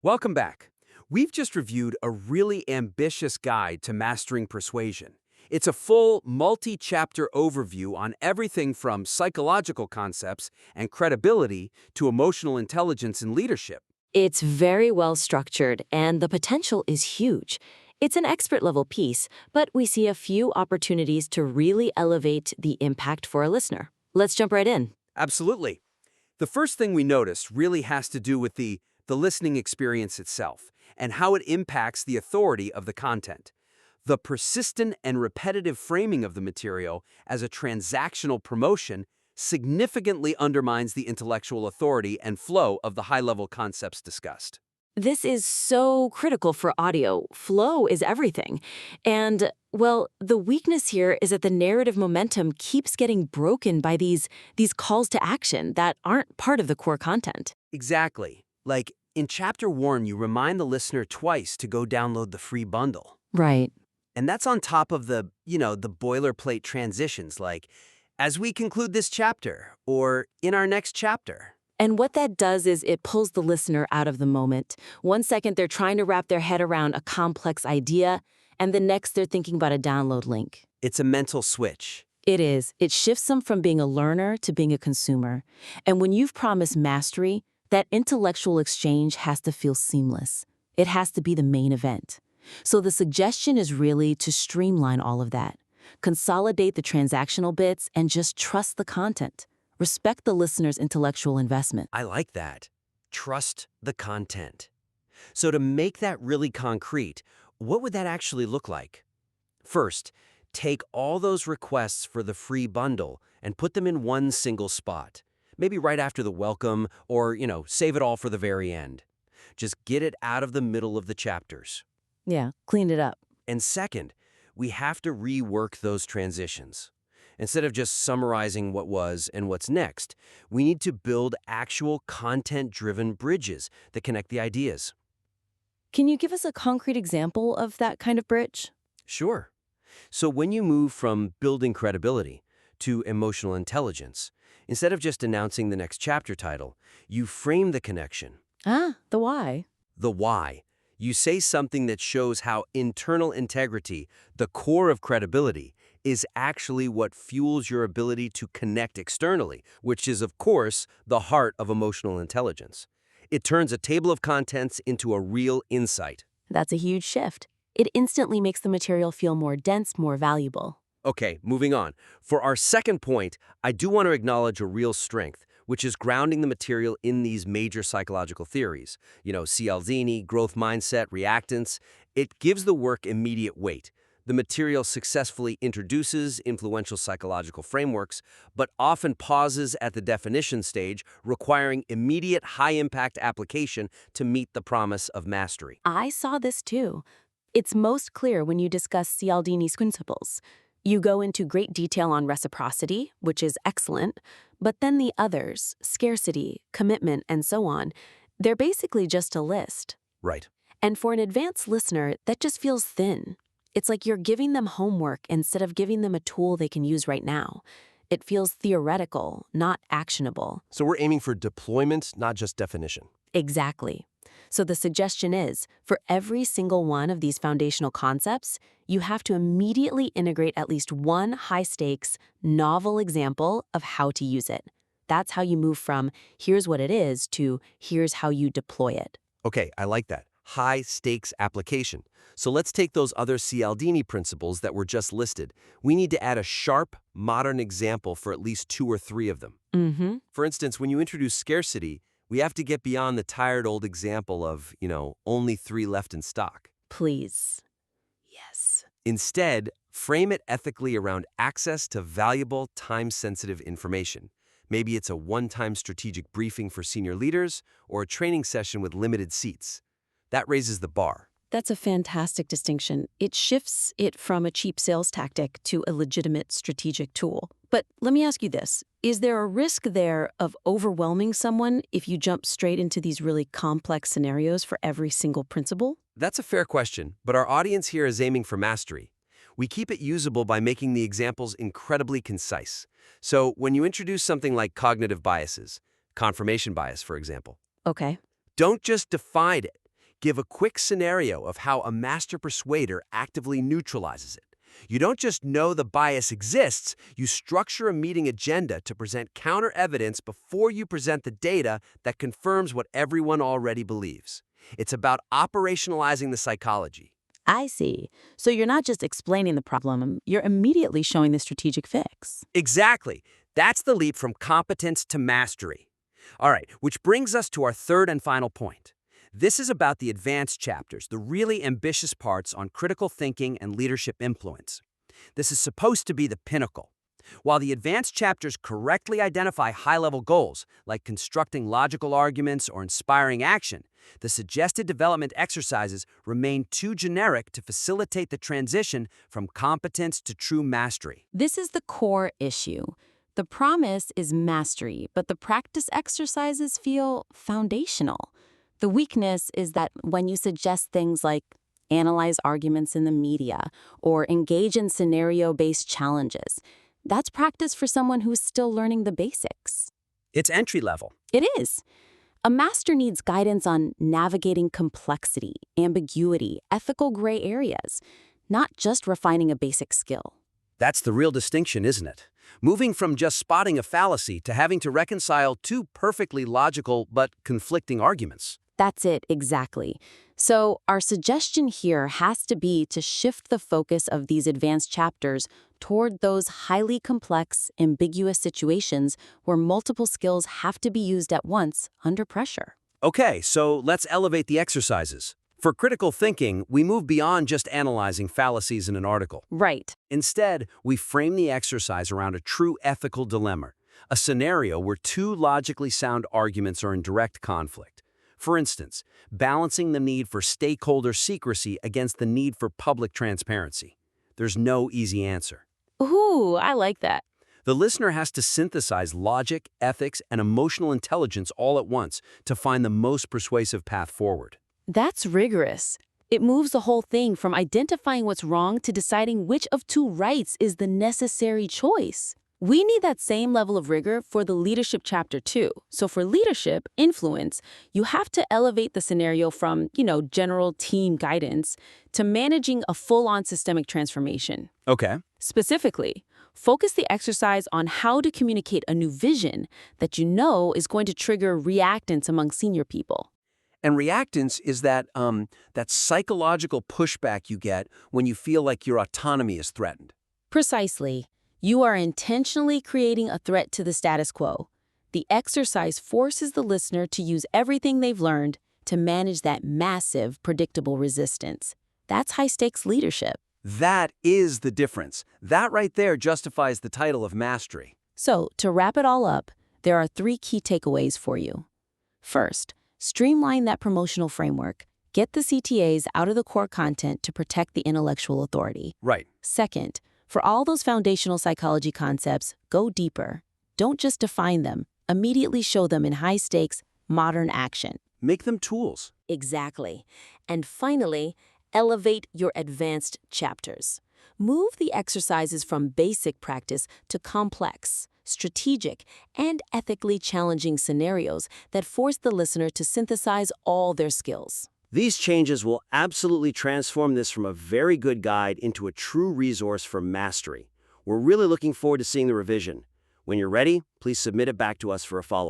Welcome back. We've just reviewed a really ambitious guide to mastering persuasion. It's a full, multi-chapter overview on everything from psychological concepts and credibility to emotional intelligence and leadership. It's very well structured, and the potential is huge. It's an expert level piece, but we see a few opportunities to really elevate the impact for a listener. Let's jump right in. Absolutely. The first thing we noticed really has to do with the listening experience itself and how it impacts the authority of the content. The persistent and repetitive framing of the material as a transactional promotion significantly undermines the intellectual authority and flow of the high-level concepts discussed. This is so critical for audio. Flow is everything. And, well, the weakness here is that the narrative momentum keeps getting broken by these calls to action that aren't part of the core content. Exactly. Like, in Chapter 1, you remind the listener twice to go download the free bundle. Right. And that's on top of the boilerplate transitions like, as we conclude this chapter, or in our next chapter. And what that does is it pulls the listener out of the moment. One second, they're trying to wrap their head around a complex idea, and the next, they're thinking about a download link. It's a mental switch. It is. It shifts them from being a learner to being a consumer. And when you've promised mastery, that intellectual exchange has to feel seamless. It has to be the main event. So the suggestion is really to streamline all of that. Consolidate the transactional bits and just trust the content. Respect the listener's intellectual investment. I like that. Trust the content. So to make that really concrete, what would that actually look like? First, take all those requests for the free bundle and put them in one single spot. Maybe right after the welcome or, save it all for the very end. Just get it out of the middle of the chapters. Yeah, clean it up. And second, we have to rework those transitions. Instead of just summarizing what was and what's next, we need to build actual content-driven bridges that connect the ideas. Can you give us a concrete example of that kind of bridge? Sure. So when you move from building credibility to emotional intelligence, instead of just announcing the next chapter title, you frame the connection. The why. The why. You say something that shows how internal integrity, the core of credibility, is actually what fuels your ability to connect externally, which is, of course, the heart of emotional intelligence. It turns a table of contents into a real insight. That's a huge shift. It instantly makes the material feel more dense, more valuable. Okay, moving on. For our second point, I do want to acknowledge a real strength, which is grounding the material in these major psychological theories. Cialdini, growth mindset, reactance. It gives the work immediate weight. The material successfully introduces influential psychological frameworks, but often pauses at the definition stage, requiring immediate high-impact application to meet the promise of mastery. I saw this too. It's most clear when you discuss Cialdini's principles. You go into great detail on reciprocity, which is excellent, but then the others, scarcity, commitment, and so on, they're basically just a list. Right. And for an advanced listener, that just feels thin. It's like you're giving them homework instead of giving them a tool they can use right now. It feels theoretical, not actionable. So we're aiming for deployment, not just definition. Exactly. So the suggestion is, for every single one of these foundational concepts, you have to immediately integrate at least one high-stakes, novel example of how to use it. That's how you move from here's what it is to here's how you deploy it. Okay, I like that. High-stakes application. So let's take those other Cialdini principles that were just listed. We need to add a sharp, modern example for at least 2 or 3 of them. For instance, when you introduce scarcity, we have to get beyond the tired old example of, only 3 left in stock. Please. Yes. Instead, frame it ethically around access to valuable, time-sensitive information. Maybe it's a one-time strategic briefing for senior leaders or a training session with limited seats. That raises the bar. That's a fantastic distinction. It shifts it from a cheap sales tactic to a legitimate strategic tool. But let me ask you this. Is there a risk there of overwhelming someone if you jump straight into these really complex scenarios for every single principle? That's a fair question, but our audience here is aiming for mastery. We keep it usable by making the examples incredibly concise. So when you introduce something like cognitive biases, confirmation bias, for example, Okay. don't just define it. Give a quick scenario of how a master persuader actively neutralizes it. You don't just know the bias exists, you structure a meeting agenda to present counter evidence before you present the data that confirms what everyone already believes. It's about operationalizing the psychology. I see. So you're not just explaining the problem, you're immediately showing the strategic fix. Exactly. That's the leap from competence to mastery. All right, which brings us to our third and final point. This is about the advanced chapters, the really ambitious parts on critical thinking and leadership influence. This is supposed to be the pinnacle. While the advanced chapters correctly identify high-level goals, like constructing logical arguments or inspiring action, the suggested development exercises remain too generic to facilitate the transition from competence to true mastery. This is the core issue. The promise is mastery, but the practice exercises feel foundational. The weakness is that when you suggest things like analyze arguments in the media or engage in scenario-based challenges, that's practice for someone who's still learning the basics. It's entry level. It is. A master needs guidance on navigating complexity, ambiguity, ethical gray areas, not just refining a basic skill. That's the real distinction, isn't it? Moving from just spotting a fallacy to having to reconcile two perfectly logical but conflicting arguments. That's it, exactly. So our suggestion here has to be to shift the focus of these advanced chapters toward those highly complex, ambiguous situations where multiple skills have to be used at once under pressure. Okay, so let's elevate the exercises. For critical thinking, we move beyond just analyzing fallacies in an article. Right. Instead, we frame the exercise around a true ethical dilemma, a scenario where two logically sound arguments are in direct conflict. For instance, balancing the need for stakeholder secrecy against the need for public transparency. There's no easy answer. Ooh, I like that. The listener has to synthesize logic, ethics, and emotional intelligence all at once to find the most persuasive path forward. That's rigorous. It moves the whole thing from identifying what's wrong to deciding which of two rights is the necessary choice. We need that same level of rigor for the leadership chapter too. So for leadership, influence, you have to elevate the scenario from, general team guidance to managing a full-on systemic transformation. Okay. Specifically, focus the exercise on how to communicate a new vision that you know is going to trigger reactance among senior people. And reactance is that psychological pushback you get when you feel like your autonomy is threatened. Precisely. You are intentionally creating a threat to the status quo. The exercise forces the listener to use everything they've learned to manage that massive, predictable resistance. That's high-stakes leadership. That is the difference. That right there justifies the title of mastery. So, to wrap it all up, there are 3 key takeaways for you. First, streamline that promotional framework. Get the CTAs out of the core content to protect the intellectual authority. Right. Second, for all those foundational psychology concepts, go deeper. Don't just define them. Immediately show them in high-stakes, modern action. Make them tools. Exactly. And finally, elevate your advanced chapters. Move the exercises from basic practice to complex, strategic, and ethically challenging scenarios that force the listener to synthesize all their skills. These changes will absolutely transform this from a very good guide into a true resource for mastery. We're really looking forward to seeing the revision. When you're ready, please submit it back to us for a follow-up.